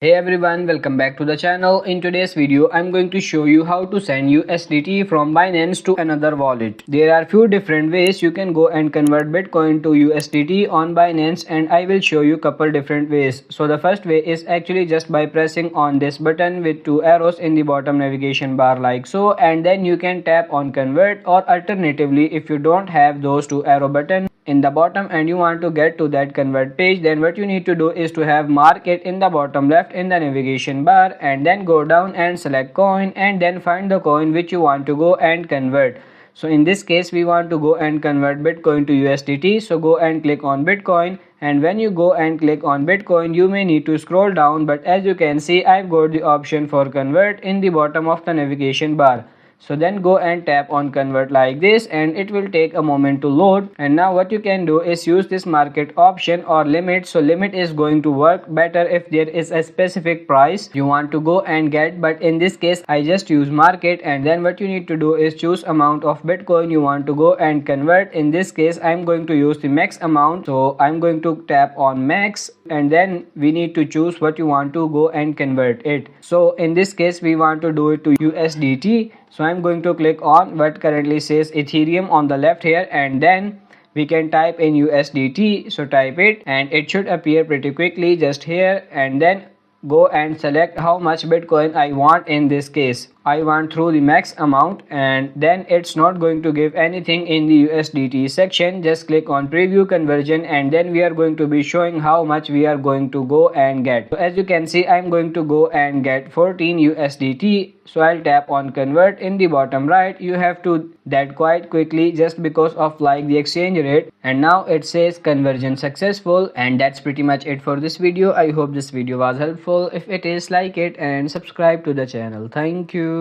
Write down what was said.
Hey everyone, welcome back to the channel. In today's video, I'm going to show you how to send USDT from Binance to another wallet. There are few different ways you can go and convert Bitcoin to USDT on Binance, and I will show you couple different ways. So the first way is actually just by pressing on this button with two arrows in the bottom navigation bar like so, and then you can tap on convert, or alternatively if you don't have those two arrow buttons in the bottom and you want to get to that convert page, then what you need to do is to have market in the bottom left in the navigation bar, and then go down and select coin, and then find the coin which you want to go and convert. So in this case we want to go and convert Bitcoin to USDT, so go and click on Bitcoin, and when you go and click on Bitcoin you may need to scroll down, but as you can see I've got the option for convert in the bottom of the navigation bar. So then go and tap on convert like this, and it will take a moment to load. And now what you can do is use this market option or limit. So limit is going to work better if there is a specific price you want to go and get, but in this case I just use market. And then what you need to do is choose amount of Bitcoin you want to go and convert. In this case I'm going to use the max amount, so I'm going to tap on max, and then we need to choose what you want to go and convert it. So in this case we want to do it to USDT, so I'm going to click on what currently says Ethereum on the left here, and then we can type in USDT. So type it and it should appear pretty quickly just here, and then go and select how much Bitcoin I want. In this case I want through the max amount, and then it's not going to give anything in the USDT section. Just click on preview conversion, and then we are going to be showing how much we are going to go and get. So as you can see I'm going to go and get 14 USDT. So I'll tap on convert in the bottom right. You have to that quite quickly just because of like the exchange rate, and now it says conversion successful. And that's pretty much it for this video. I hope this video was helpful. If it is, like it and subscribe to the channel. Thank you.